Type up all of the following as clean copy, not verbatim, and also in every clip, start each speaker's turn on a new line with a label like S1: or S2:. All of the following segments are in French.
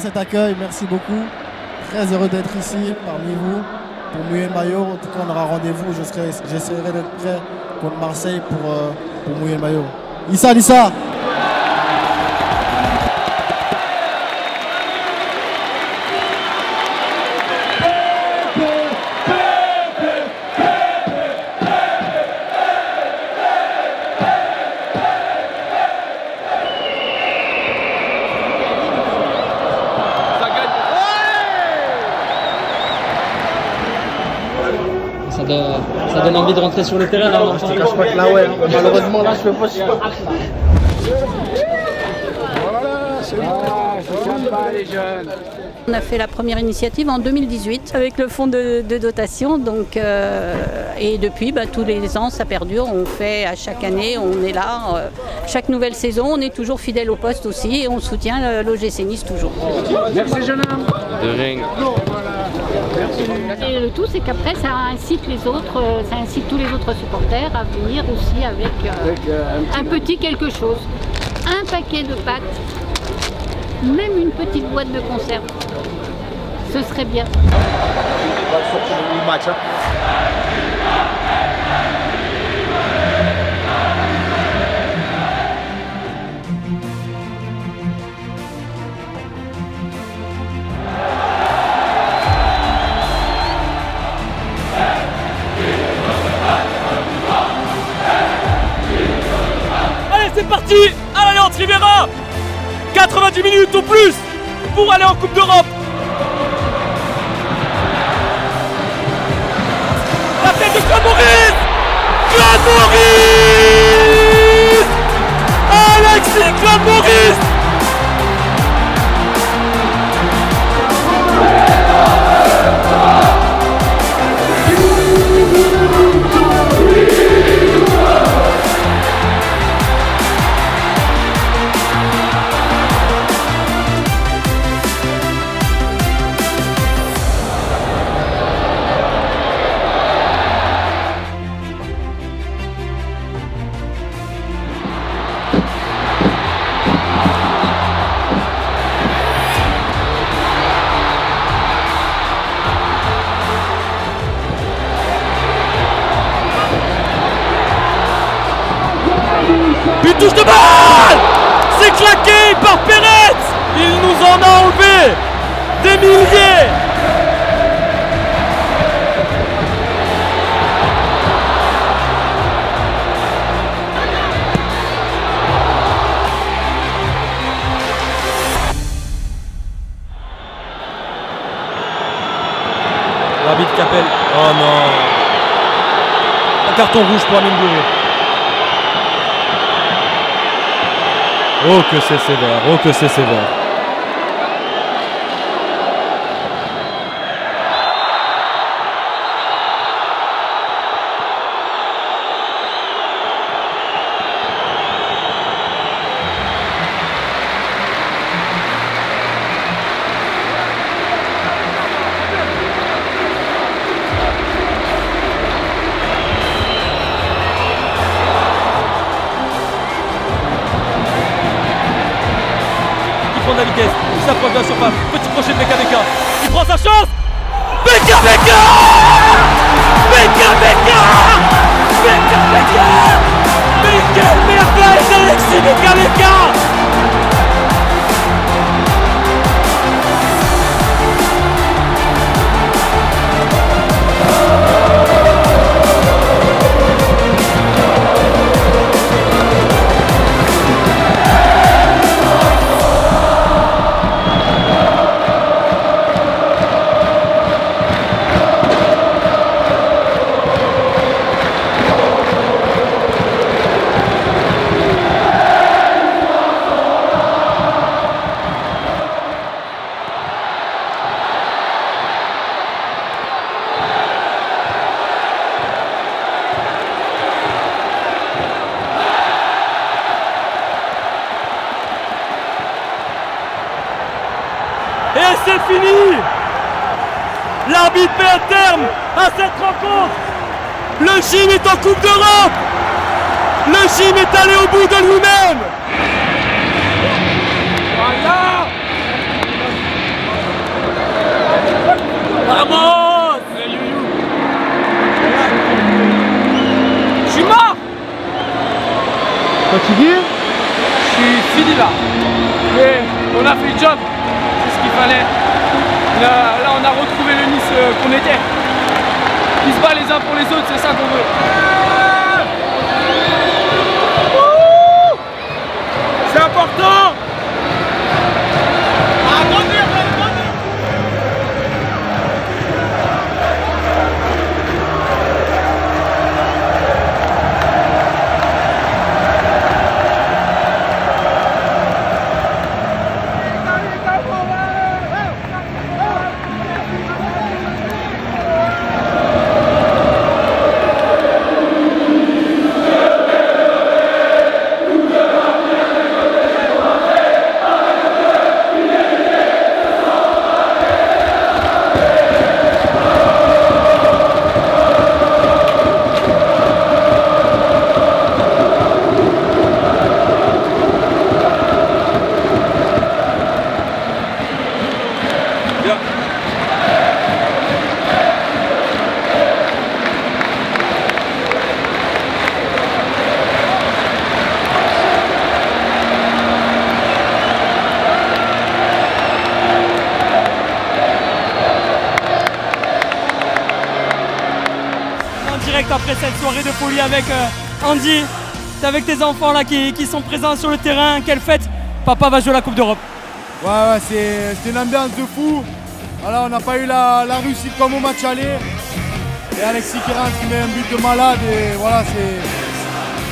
S1: cet accueil, merci beaucoup. Très heureux d'être ici parmi vous pour mouiller le maillot. En tout cas, on aura rendez-vous. J'essaierai d'être prêt contre Marseille pour mouiller le maillot. Issa, Issa.
S2: Ça donne envie de rentrer sur le terrain là.
S1: Je te cache pas que là, ouais, malheureusement là, je peux pas.
S3: On a fait la première initiative en 2018 avec le fonds de dotation, donc, et depuis tous les ans ça perdure, on fait à chaque année, on est là, chaque nouvelle saison, on est toujours fidèle au poste aussi et on soutient l'OGC Nice toujours.
S4: Merci jeune homme.
S2: De rien.
S3: Et le tout c'est qu'après ça incite les autres, ça incite tous les autres supporters à venir aussi avec un petit quelque chose, un paquet de pâtes, même une petite boîte de conserve. Ce serait bien.
S5: Allez, c'est parti à l'Alliance Riviera. 90 minutes ou plus pour aller en Coupe d'Europe. La tête de Claude Maurice. Claude Maurice. Alexis Claude Maurice. Puis touche de balle. C'est claqué par Pérez. Il nous en a enlevé des milliers. L'arbitre Capel. Oh non. Un carton rouge pour Amine Gouiri. Oh que c'est sévère, oh que c'est sévère. De la vitesse, il s'approche de la surface, petit crochet de Beka Beka, il prend sa chance. Beka Beka, Beka Beka, Beka Beka, mais quel merveille d'Alexis Beka Beka. Et c'est fini. L'arbitre met un terme à cette rencontre. Le gym est en Coupe d'Europe. Le gym est allé au bout de lui-même. Voilà. Vamos! Je suis mort!
S4: Fatigué?
S5: Je suis fini là. Mais on a fait le job. C'est ce qu'il fallait. Là, on a retrouvé le Nice qu'on était. Qui se bat les uns pour les autres, c'est ça qu'on veut. C'est important!
S6: Après cette soirée de folie avec Andy, t'es avec tes enfants là qui sont présents sur le terrain, quelle fête! Papa va jouer la Coupe d'Europe.
S4: Ouais, c'est une ambiance de fou. Alors on n'a pas eu la réussite comme au match aller. Et Alexis qui rentre, qui met un but de malade et voilà,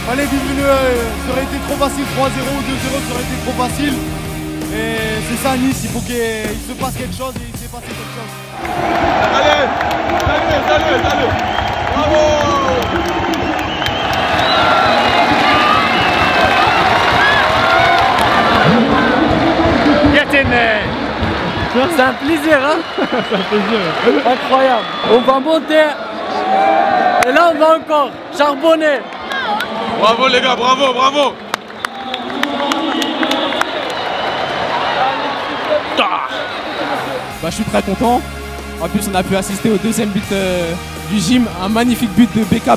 S4: fallait vivre ça aurait été trop facile, 3-0 ou 2-0, ça aurait été trop facile. Et c'est ça Nice, il faut qu'il se passe quelque chose et il s'est passé quelque chose.
S7: Allez, bravo!
S6: Get in there! C'est un plaisir, hein? C'est un plaisir. Incroyable. On va monter. Et là, on va encore charbonner.
S7: Bravo les gars, bravo, bravo!
S8: Je suis très content. En plus, on a pu assister au deuxième but du gym, un magnifique but de BK.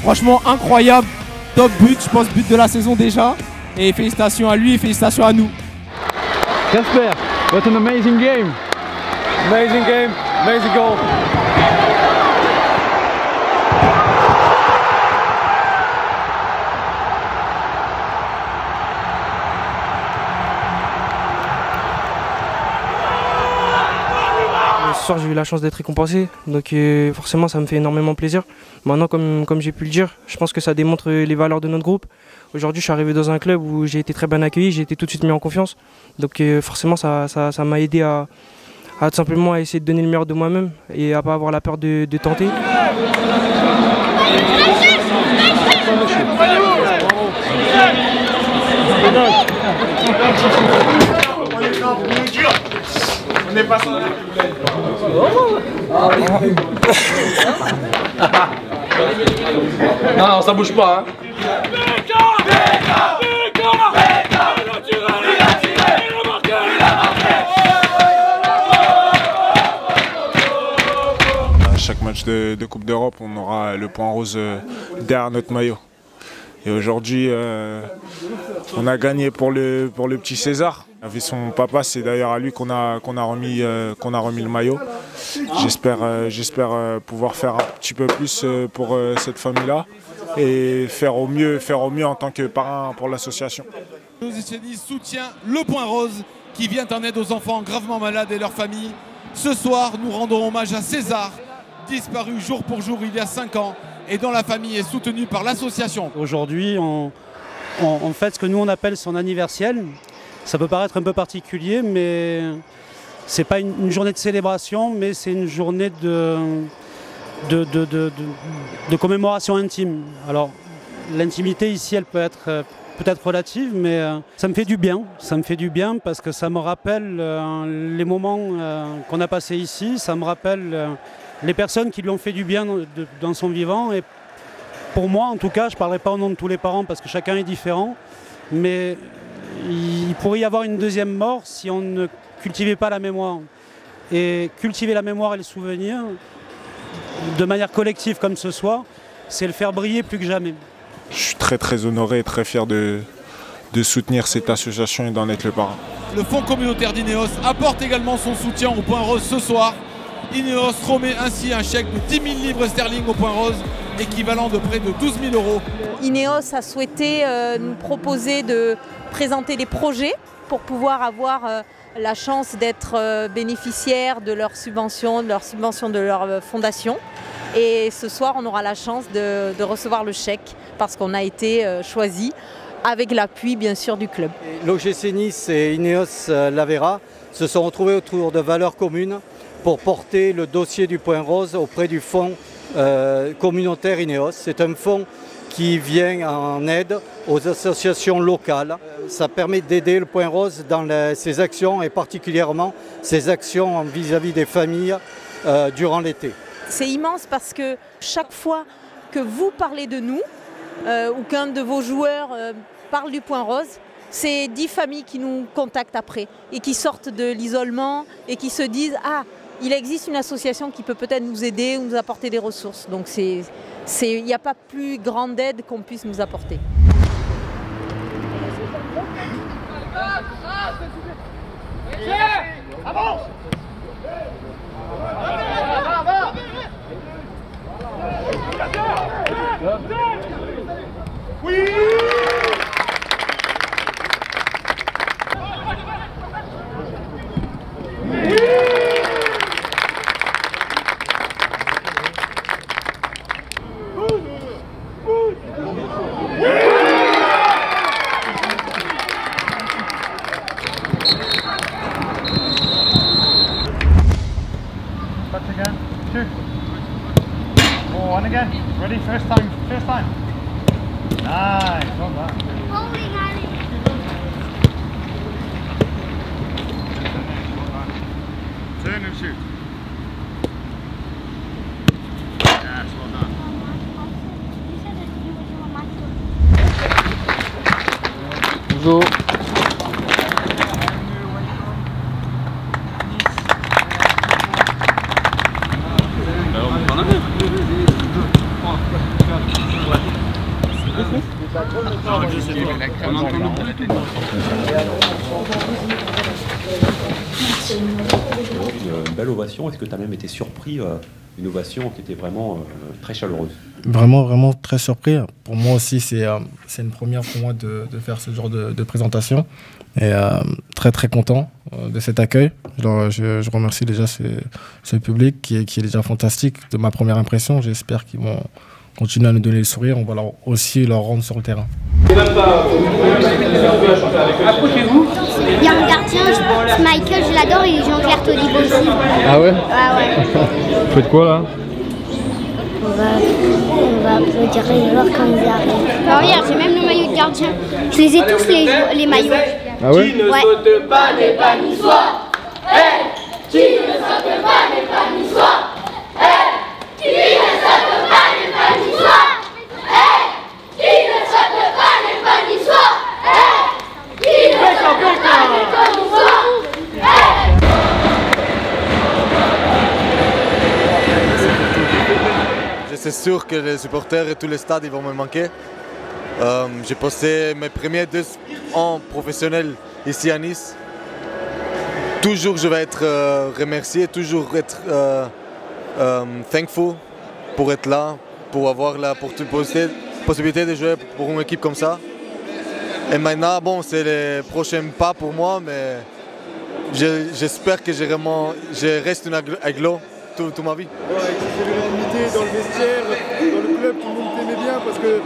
S8: Franchement incroyable, top but, je pense but de la saison déjà. Et félicitations à lui et félicitations à nous.
S4: Casper, what an amazing game!
S5: Amazing game, amazing goal.
S9: Ce soir j'ai eu la chance d'être récompensé, donc forcément ça me fait énormément plaisir. Maintenant comme j'ai pu le dire, je pense que ça démontre les valeurs de notre groupe. Aujourd'hui je suis arrivé dans un club où j'ai été très bien accueilli, j'ai été tout de suite mis en confiance. Donc forcément ça m'a aidé à tout simplement à essayer de donner le meilleur de moi-même et à ne pas avoir la peur de tenter.
S7: On est pas sans
S5: Non, ça bouge pas. Hein.
S7: À chaque match de Coupe d'Europe, on aura le point rose derrière notre maillot. Et aujourd'hui, on a gagné pour le petit César. Avec son papa, c'est d'ailleurs à lui qu'on a remis le maillot. J'espère pouvoir faire un petit peu plus pour cette famille-là et faire au mieux en tant que parrain pour l'association.
S10: Nice soutient le Point Rose qui vient en aide aux enfants gravement malades et leurs familles. Ce soir, nous rendons hommage à César, disparu jour pour jour il y a 5 ans et dont la famille est soutenue par l'association.
S11: Aujourd'hui, on fait ce que nous on appelle son anniversaire. Ça peut paraître un peu particulier, mais c'est pas une journée de célébration, mais c'est une journée de commémoration intime. Alors, l'intimité ici, elle peut être peut-être relative, mais ça me fait du bien. Ça me fait du bien parce que ça me rappelle les moments qu'on a passés ici. Ça me rappelle les personnes qui lui ont fait du bien dans son vivant. Et pour moi, en tout cas, je ne parlerai pas au nom de tous les parents parce que chacun est différent, mais il pourrait y avoir une deuxième mort si on ne cultivait pas la mémoire. et cultiver la mémoire et le souvenir de manière collective comme ce soir, c'est le faire briller plus que jamais.
S7: Je suis très honoré et très fier de soutenir cette association et d'en être le parrain.
S10: Le fonds communautaire d'Ineos apporte également son soutien au Point Rose ce soir. Ineos remet ainsi un chèque de 10 000 livres sterling au Point Rose, équivalent de près de 12 000 €.
S12: Ineos a souhaité nous proposer de présenter des projets pour pouvoir avoir la chance d'être bénéficiaire de leurs subventions, de leur fondation. Et ce soir, on aura la chance de recevoir le chèque parce qu'on a été choisi avec l'appui bien sûr du club.
S13: L'OGC Nice et Ineos Lavera se sont retrouvés autour de valeurs communes pour porter le dossier du Point Rose auprès du fonds communautaire Ineos. C'est un fonds qui vient en aide aux associations locales. Ça permet d'aider le Point Rose dans ses actions et particulièrement ses actions vis-à-vis des familles durant l'été.
S12: C'est immense parce que chaque fois que vous parlez de nous ou qu'un de vos joueurs parle du Point Rose, c'est 10 familles qui nous contactent après et qui sortent de l'isolement et qui se disent « Ah, il existe une association qui peut peut-être nous aider ou nous apporter des ressources. » Donc il n'y a pas plus grande aide qu'on puisse nous apporter.
S14: Avance! Oui! Again, shoot. One again. Ready? First time. Nice. Well done. Turn and shoot. Yes, well done.
S2: Bonjour.
S15: Une belle ovation. Est-ce que tu as même été surpris d'une ovation qui était vraiment très chaleureuse?
S1: Vraiment très surpris. Pour moi aussi, c'est une première pour moi de faire ce genre de présentation. Et très content de cet accueil. Je remercie déjà ce public qui est déjà fantastique de ma première impression. J'espère qu'ils vont continuer à nous donner le sourire. On va aussi leur rendre sur le terrain.
S14: Approchez-vous. Il y a un gardien, Michael, je l'adore, et Jean-Claire Todibo aussi.
S2: Ah ouais?
S14: Ah ouais.
S2: Vous faites quoi là?
S14: On va applaudir les joueurs quand ils arrivent. Alors regarde, j'ai même le maillot de gardien. Je les ai tous les maillots.
S2: Ah ouais?
S14: Qui ne saute pas n'est pas niçois. Hey, qui ne saute pas n'est pas niçois. Hey, qui ne saute pas n'est pas niçois. Hey, qui ne saute pas n'est pas niçois. Hey, qui ne saute pas n'est pas niçois.
S16: C'est sûr que les supporters et tous les stades ils vont me manquer. J'ai passé mes premiers 2 ans professionnels ici à Nice. Toujours je vais être remercié, toujours être thankful pour être là, pour avoir la possibilité de jouer pour une équipe comme ça. Et maintenant, bon, c'est les prochains pas pour moi, mais j'espère que je reste une aglo toute ma vie.
S4: Ouais, c'est l'unanimité dans le vestiaire, dans le club, tout le monde t'aimait bien parce que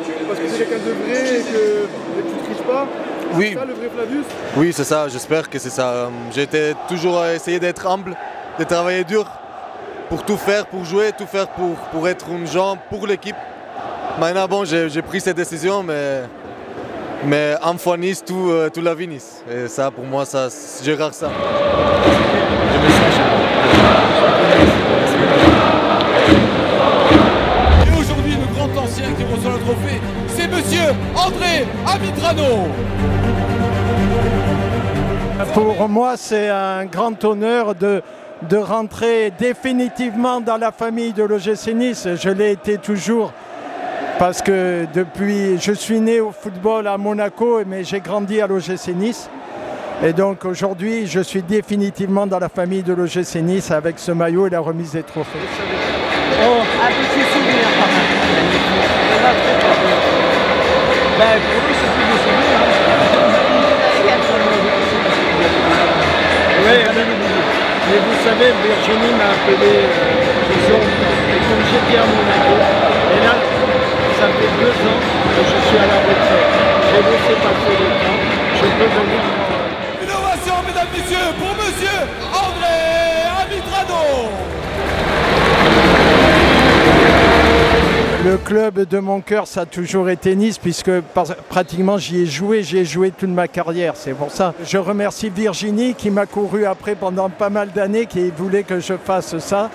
S4: c'est quelqu'un de vrai et que tu ne triches pas.
S16: Oui.
S4: C'est ça le vrai Flavius?
S16: Oui, c'est ça, j'espère que c'est ça. J'ai toujours essayé d'être humble, de travailler dur pour tout faire, pour jouer, tout faire pour être une jambe pour l'équipe. Maintenant, bon, j'ai pris cette décision, mais en fois Nice, tout la vie Nice. Et ça, pour moi, je regarde ça.
S10: Et aujourd'hui, le grand ancien qui reçoit le trophée, c'est monsieur André Amitrano.
S17: Pour moi, c'est un grand honneur de de rentrer définitivement dans la famille de l'OGC Nice. Je l'ai été toujours parce que je suis né au football à Monaco, mais j'ai grandi à l'OGC Nice. Et donc aujourd'hui, je suis définitivement dans la famille de l'OGC Nice avec ce maillot et la remise des trophées.
S6: Oh, un petit souvenir quand même. Ben, pour nous, c'est plus des souvenirs. Oui, mais vous savez, Virginie m'a appelé et comme j'étais à Monaco, et là, ça fait 2 ans que je suis à la retraite. J'ai laissé passer le temps, je peux venir.
S10: Une ovation, mesdames, messieurs, pour monsieur André Amitrano.
S17: Le club de mon cœur, ça a toujours été Nice, puisque pratiquement j'y ai joué toute ma carrière. C'est pour ça. Je remercie Virginie qui m'a couru après pendant pas mal d'années, qui voulait que je fasse ça.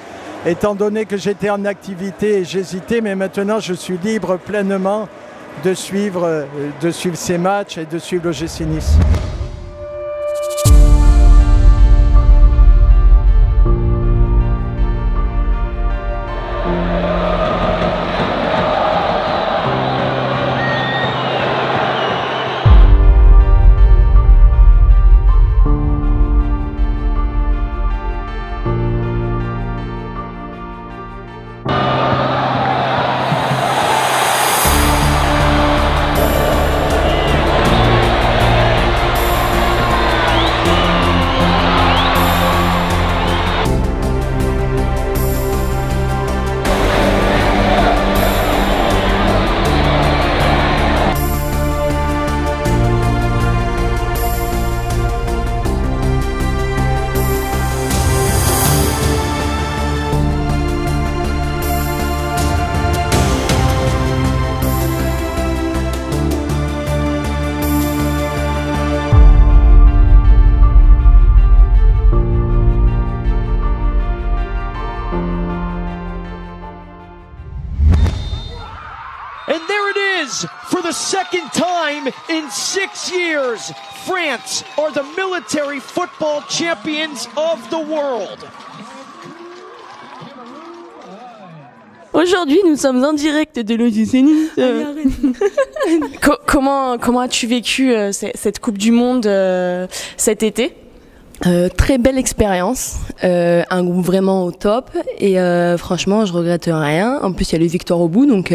S17: Étant donné que j'étais en activité et j'hésitais, mais maintenant je suis libre pleinement de suivre ces matchs et de suivre l'OGC Nice.
S18: And there it is, for the second time in 6 years, France are the military football champions of the world.
S19: Aujourd'hui, nous sommes en direct de l'OGC Nice. Comment as-tu vécu cette Coupe du Monde cet été ? Très belle expérience, un groupe vraiment au top et franchement je regrette rien. En plus il y a les victoires au bout donc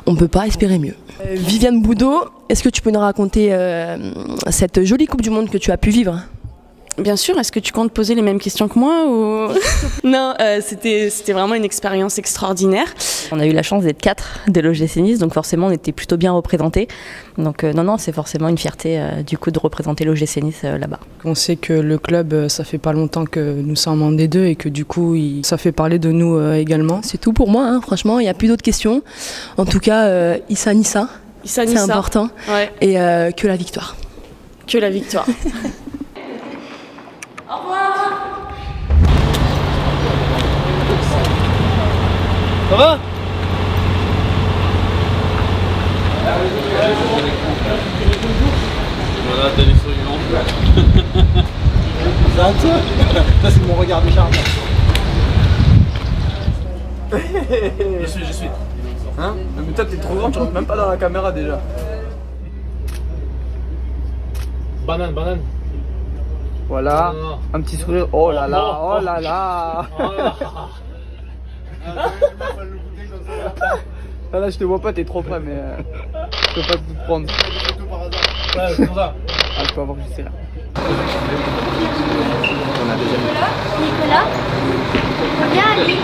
S19: on peut pas espérer mieux. Viviane Boudot, est-ce que tu peux nous raconter cette jolie Coupe du Monde que tu as pu vivre ?
S20: Bien sûr, est-ce que tu comptes poser les mêmes questions que moi ou...
S19: Non, c'était vraiment une expérience extraordinaire.
S21: On a eu la chance d'être 4 de l'OGC Nice, donc forcément on était plutôt bien représentés. Donc non, c'est forcément une fierté du coup de représenter l'OGC Nice là-bas.
S22: On sait que le club, ça fait pas longtemps que nous sommes en D2 et que du coup ça fait parler de nous également.
S19: C'est tout pour moi, hein, franchement, il n'y a plus d'autres questions. En tout cas, Issa Nissa, c'est important.
S20: Ouais.
S19: Et que la victoire.
S20: Que la victoire.
S14: Au revoir.
S6: Ça va ?
S2: Voilà, t'as les souriants.
S6: Ça c'est mon regard de charme.
S2: Je suis.
S6: Hein ? Mais toi t'es trop grand, tu rentres même pas dans la caméra déjà.
S2: Banane.
S6: Voilà, un petit sourire. Oh là là, oh là là. Ah là je te vois pas, t'es trop près mais je peux pas tout prendre.
S2: Ouais, c'est pour ça.
S6: Ah je peux avoir juste là.
S14: On a Nicolas. Viens Ali.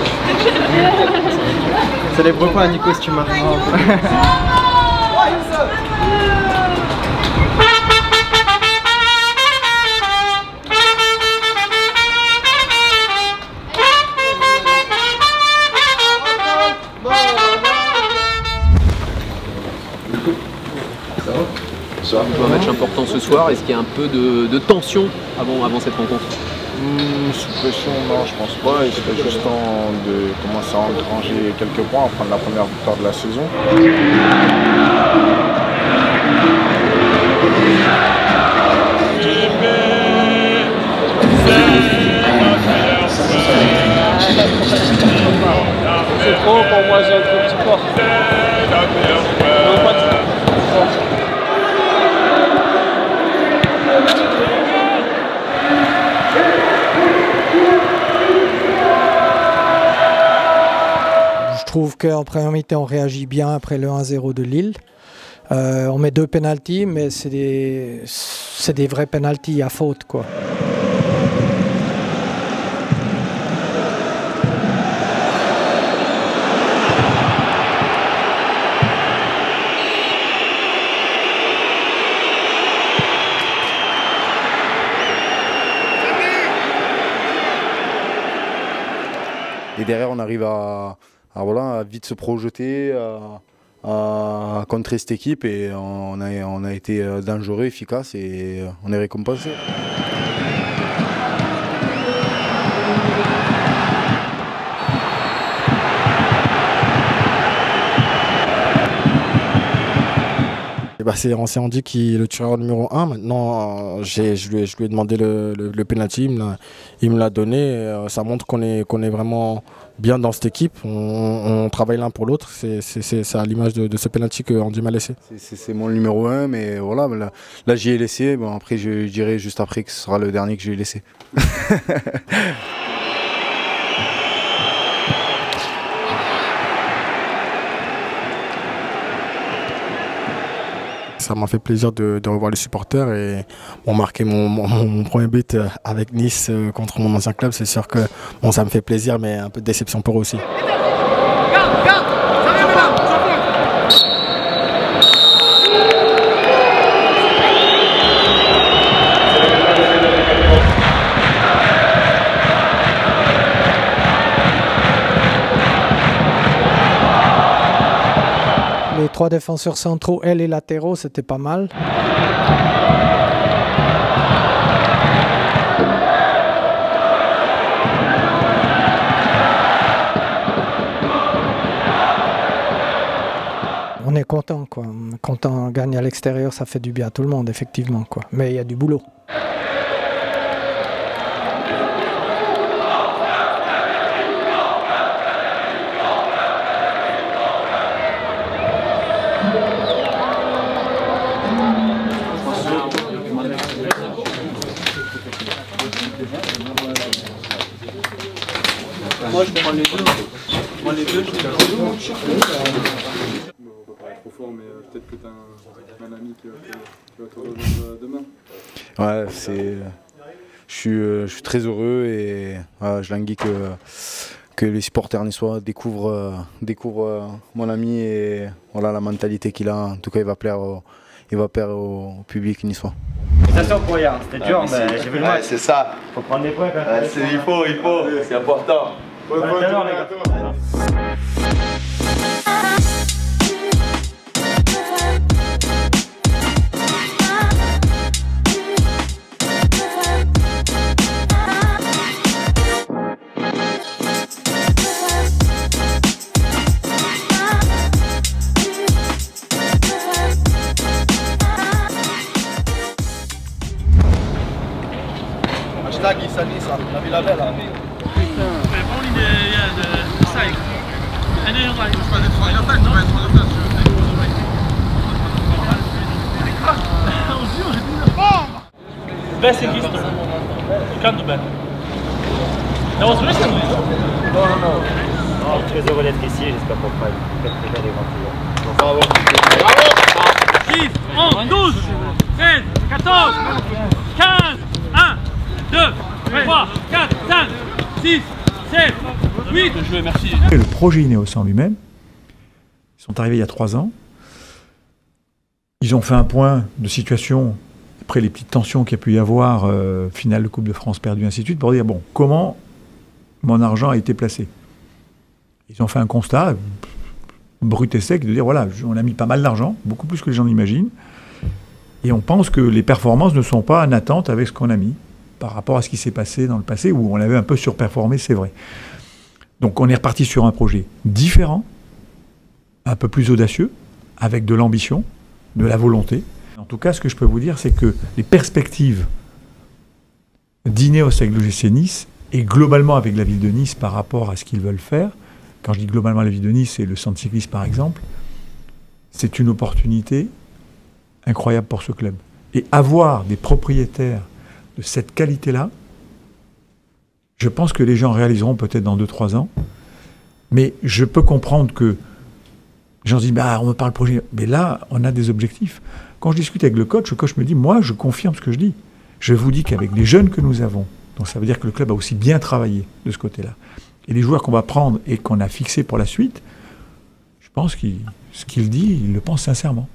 S6: Ça lève pas à Nico si tu marches.
S15: Un match important ce soir, est-ce qu'il y a un peu de tension avant cette rencontre?
S23: Sous pression, non, je pense pas. Il serait juste temps de commencer à engranger quelques points, à prendre la première victoire de la saison.
S14: C'est
S17: qu'en première mi-temps, on réagit bien après le 1-0 de Lille. On met 2 pénaltys, mais c'est des vrais pénaltys à faute, quoi.
S3: Et derrière, on arrive à vite se projeter, à contrer cette équipe et on a été dangereux, efficace et on est récompensé.
S1: On s'est dit qu'il est le tireur numéro 1. Maintenant, je lui ai demandé le penalty, il me l'a donné. Ça montre qu'on est vraiment bien dans cette équipe. On travaille l'un pour l'autre. C'est à l'image de ce penalty que Andy m'a laissé.
S3: C'est mon numéro 1, mais voilà, là j'y ai laissé. Bon, après, je dirai juste après que ce sera le dernier que je vais laisser.
S1: Ça m'a fait plaisir de revoir les supporters et marquer mon premier but avec Nice contre mon ancien club. C'est sûr que ça me fait plaisir, mais un peu de déception pour eux aussi.
S17: Les 3 défenseurs centraux et les latéraux, c'était pas mal. On est content, quoi. Quand on gagne à l'extérieur, ça fait du bien à tout le monde, effectivement, quoi. Mais il y a du boulot.
S2: Moi je prends les deux. Moi les deux, je les
S8: On va pas être trop fort, mais peut-être que tu as un ami qui va te rejoindre demain.
S3: Ouais, je suis très heureux et je languis que les supporters niçois découvrent mon ami et voilà la mentalité qu'il a. En tout cas, il va plaire au public niçois.
S9: Félicitations pour hier, c'était dur, mais j'ai vu le match.
S24: C'est ça.
S9: Faut prendre des points quand
S24: même. Il faut, c'est important.
S9: Bonne journée, les gars.
S24: Hashtag Issa Nissa, la Villa Bella.
S2: Best in history. You can't do better. That was recently.
S9: Non, très heureux d'être ici, j'espère qu'on fera une très belle aventure.
S2: Bravo. Bravo. 10, 11, 12, 13, 14, 15, 1, 2, 3, 4, 5, 6, 7, 8. Je merci.
S25: Le projet Ineos en lui-même, ils sont arrivés il y a 3 ans. Ils ont fait un point de situation après les petites tensions qu'il y a pu y avoir, finale de Coupe de France perdue, ainsi de suite, pour dire, bon, comment mon argent a été placé. Ils ont fait un constat brut et sec de dire, voilà, on a mis pas mal d'argent, beaucoup plus que les gens n'imaginent, et on pense que les performances ne sont pas en attente avec ce qu'on a mis, par rapport à ce qui s'est passé dans le passé, où on avait un peu surperformé, c'est vrai. Donc on est reparti sur un projet différent, un peu plus audacieux, avec de l'ambition, de la volonté. En tout cas, ce que je peux vous dire, c'est que les perspectives d'Ineos avec l'OGC Nice, et globalement avec la ville de Nice par rapport à ce qu'ils veulent faire, quand je dis globalement la ville de Nice, c'est le centre cycliste par exemple, c'est une opportunité incroyable pour ce club. Et avoir des propriétaires de cette qualité-là, je pense que les gens réaliseront peut-être dans 2-3 ans, Mais je peux comprendre que les gens se disent, bah, on me parle projet. Mais là, on a des objectifs. Quand je discute avec le coach me dit, moi, je confirme ce que je dis. Je vous dis qu'avec les jeunes que nous avons, donc ça veut dire que le club a aussi bien travaillé de ce côté-là. Et les joueurs qu'on va prendre et qu'on a fixés pour la suite, je pense que ce qu'il dit, il le pense sincèrement.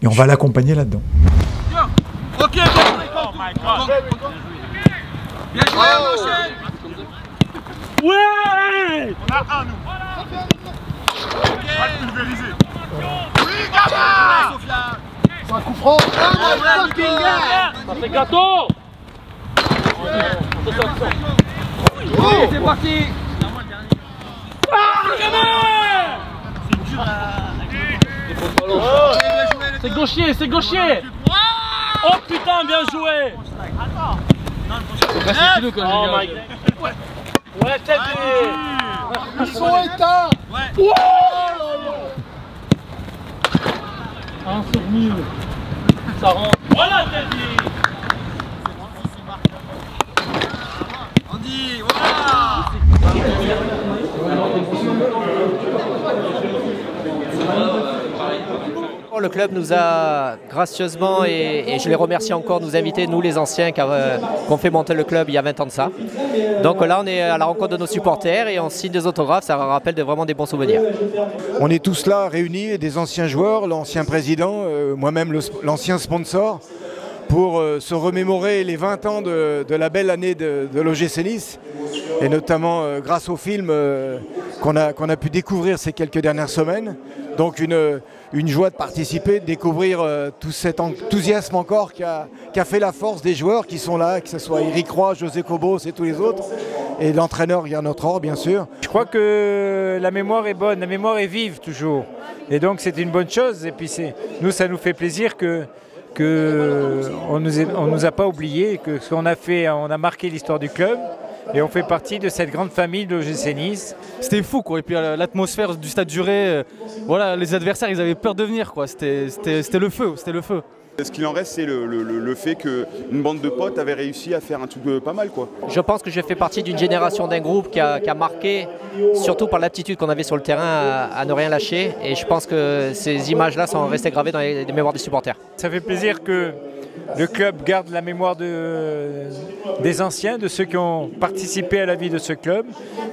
S25: Et on va l'accompagner là-dedans.
S2: Ok, bien joué, on enchaîne. Ouais. On a un, nous. Va le pulvériser. Oui, gamin.
S4: C'est un coup franc.
S2: Ça fait gâteau. Oui, c'est parti. C'est gaucher, c'est gaucher. Oh putain, bien joué. Oh my god. Ouais, tête.
S4: Ils sont éteints.
S2: Ouais. Un sur 1000. Ça rentre. Voilà, Teddy. Andy, voilà.
S5: Le club nous a gracieusement, et je les remercie encore, nous inviter, nous les anciens qui ont fait monter le club il y a 20 ans de ça. Donc là on est à la rencontre de nos supporters et on signe des autographes, ça rappelle vraiment des bons souvenirs.
S7: On est tous là réunis, des anciens joueurs, l'ancien président, moi-même l'ancien sponsor, pour se remémorer les 20 ans de la belle année de l'OGC Nice, et notamment grâce au film qu'on a pu découvrir ces quelques dernières semaines. Donc une joie de participer, de découvrir tout cet enthousiasme encore qui a fait la force des joueurs qui sont là, que ce soit Eric Roy, José Cobos et tous les autres, et l'entraîneur Yann Autror bien sûr.
S11: Je crois que la mémoire est bonne, la mémoire est vive toujours, et donc c'est une bonne chose, et puis nous ça nous fait plaisir qu'on nous a pas oubliés, que ce qu'on a fait, on a marqué l'histoire du club. Et on fait partie de cette grande famille de l'OGC Nice.
S12: C'était fou quoi, et puis l'atmosphère du stade Duré, voilà, les adversaires ils avaient peur de venir quoi, c'était le feu, c'était le feu.
S13: Ce qu'il en reste, c'est le fait qu'une bande de potes avait réussi à faire un truc pas mal quoi.
S5: Je pense que je fais partie d'une génération, d'un groupe qui a marqué, surtout par l'aptitude qu'on avait sur le terrain à ne rien lâcher, et je pense que ces images-là sont restées gravées dans les mémoires des supporters.
S11: Ça fait plaisir que le club garde la mémoire des anciens, de ceux qui ont participé à la vie de ce club.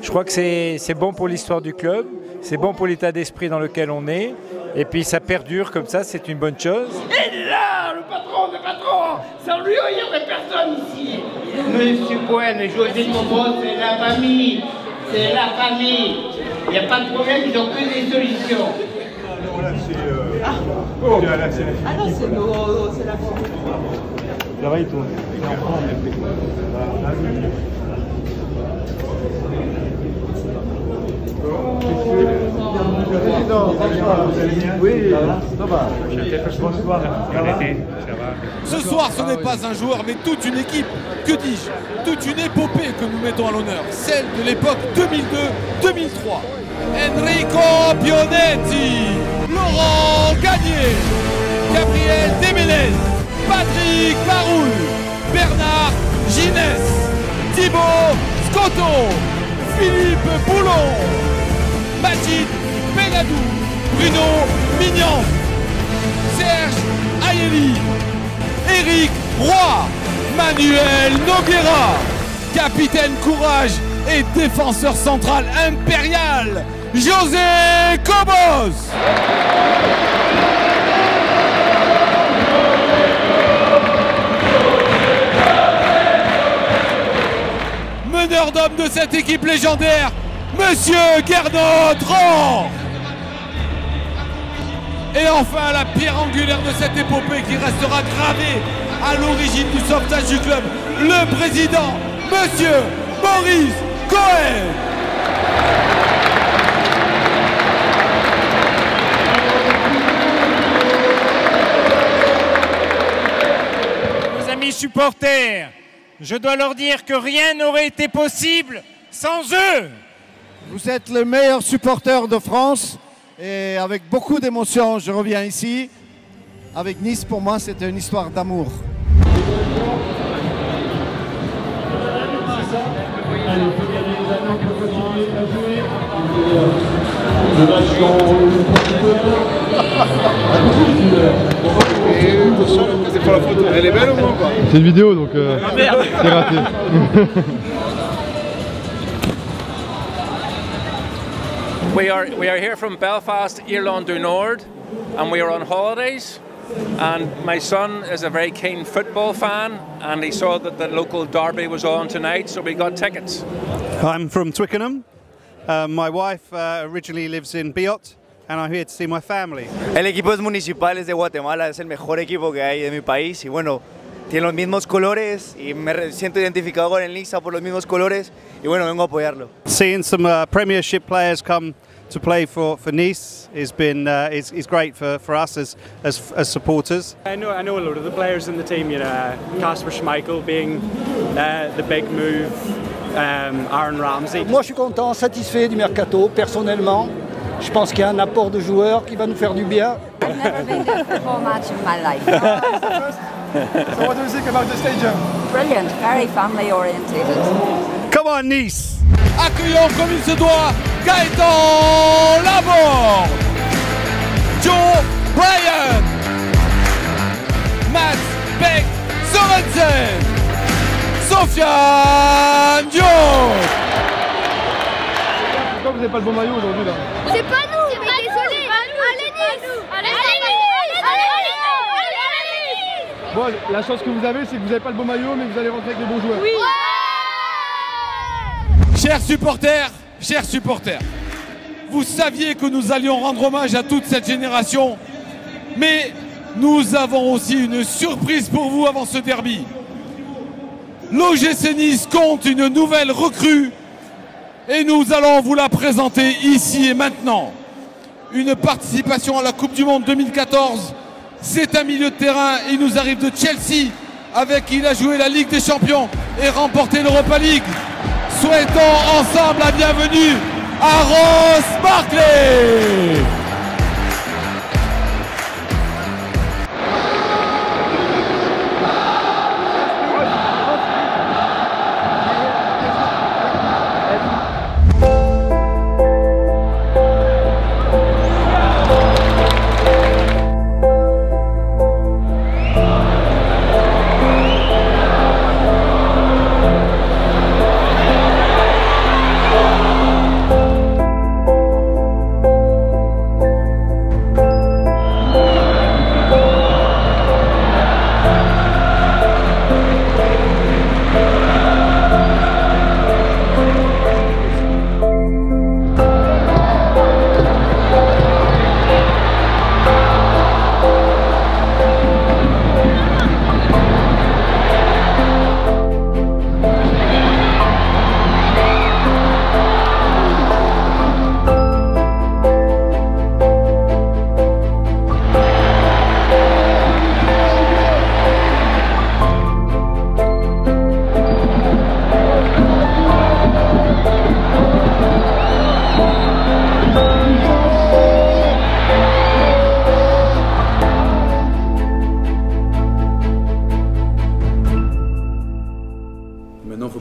S11: Je crois que c'est bon pour l'histoire du club, c'est bon pour l'état d'esprit dans lequel on est, et puis ça perdure comme ça, c'est une bonne chose.
S14: Et là, le patron, sans lui, il n'y aurait personne ici. Monsieur Cohen et José Cobos, c'est la famille, Il n'y a pas de problème, ils n'ont que des solutions.
S13: Là, c'est
S14: Ah non, c'est la forme.
S13: Ça va, il tourne. Oui, ça va. Bonsoir.
S10: Ce soir, ce n'est pas un joueur, mais toute une équipe. Que dis-je? Toute une épopée que nous mettons à l'honneur. Celle de l'époque 2002-2003. Enrico Pionetti, Laurent Gagné, Gabriel Deménez, Patrick Baroul, Bernard Ginès, Thibaut Scotto, Philippe Boulon, Majid Benadou, Bruno Mignon, Serge Ayeli, Eric Roy, Manuel Noguera, capitaine courage et défenseur central impérial, José Cobos. Meneur d'hommes de cette équipe légendaire, Monsieur Gernot Tran. Et enfin la pierre angulaire de cette épopée qui restera gravée à l'origine du sauvetage du club, le président, Monsieur Maurice Cohen.
S11: Mes amis supporters, je dois leur dire que rien n'aurait été possible sans eux.
S4: Vous êtes les meilleurs supporters de France et avec beaucoup d'émotion, je reviens ici. Avec Nice, pour moi, c'était une histoire d'amour.
S14: Allez,
S24: Elle est belle ou non?
S8: C'est une vidéo donc c'est raté.
S16: We are here from Belfast, Irlande du Nord, and we are on holidays. And my son is a very keen football fan, and he saw that the local derby was on tonight, so we got tickets.
S18: I'm from Twickenham. My wife originally lives in Biot, and I'm here to see my family.
S19: El equipo es Municipales de Guatemala, es el mejor equipo que hay de mi país y bueno, tiene los mismos colores y me siento identificado con el Niza por los mismos colores y bueno, vengo a apoyarlo.
S18: Seeing some Premiership players come to play for Nice has been is great for us as supporters.
S21: I know a lot of the players in the team. You know, Kasper Schmeichel being the big move, Aaron Ramsey.
S22: Moi, je suis content, satisfait du mercato. Personnellement, je pense qu'il y a un apport de joueurs qui va nous faire du bien.
S26: I've never been to a football match in my life.
S22: So what do you think about the stadium?
S26: Brilliant, very family orientated.
S18: Come on, Nice!
S10: Accueillons comme il se doit Gaëtan Laborde, Joe Bryan, Mats Beck Sorensen, Sofiane Diop.
S8: Pourquoi vous n'avez pas le bon maillot aujourd'hui là?
S14: C'est pas nous, mais désolé. Allez Nice, allez.
S8: Bon, la chance que vous avez, c'est que vous n'avez pas le bon maillot, mais vous allez rentrer avec les bons joueurs.
S14: Oui.
S10: Chers supporters, vous saviez que nous allions rendre hommage à toute cette génération, mais nous avons aussi une surprise pour vous avant ce derby. L'OGC Nice compte une nouvelle recrue et nous allons vous la présenter ici et maintenant. Une participation à la Coupe du Monde 2014, c'est un milieu de terrain, il nous arrive de Chelsea, avec qui il a joué la Ligue des Champions et remporté l'Europa League. Souhaitons ensemble la bienvenue à Ross Barkley.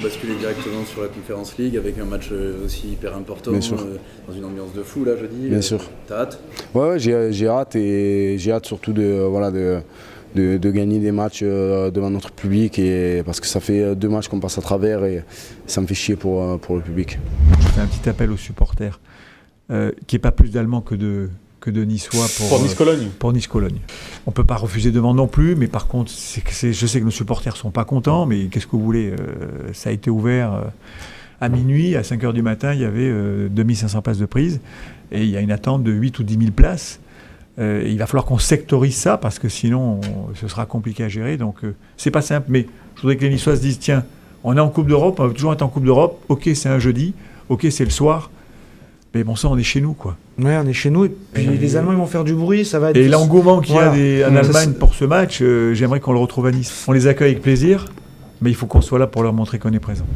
S27: basculer directement sur la Conference League avec un match aussi hyper important, dans une ambiance de fou là jeudi.
S3: Bien sûr.
S27: T'as hâte?
S3: Ouais, j'ai hâte, et j'ai hâte surtout de gagner des matchs devant notre public, parce que ça fait 2 matchs qu'on passe à travers et ça me fait chier pour le public.
S25: Je fais un petit appel aux supporters, qu'il n'y ait pas plus d'Allemands que de Niçois pour Nice-Cologne. Pour Nice-Cologne. On ne peut pas refuser devant non plus, mais par contre, je sais que nos supporters ne sont pas contents, mais qu'est-ce que vous voulez, ça a été ouvert à minuit, à 5 h du matin, il y avait 2500 places de prise, et il y a une attente de 8 ou 10 000 places. Il va falloir qu'on sectorise ça, parce que sinon, ce sera compliqué à gérer. Donc, c'est pas simple, mais je voudrais que les Niçois se disent, tiens, on est en Coupe d'Europe, on va toujours être en Coupe d'Europe, ok, c'est un jeudi, ok, c'est le soir, mais bon, ça, on est chez nous, quoi.
S28: Ouais, on est chez nous, et puis les Allemands, ils vont faire du bruit, ça va être...
S25: Et l'engouement qu'il y a en Allemagne pour ce match, j'aimerais qu'on le retrouve à Nice. On les accueille avec plaisir, mais il faut qu'on soit là pour leur montrer qu'on est présent.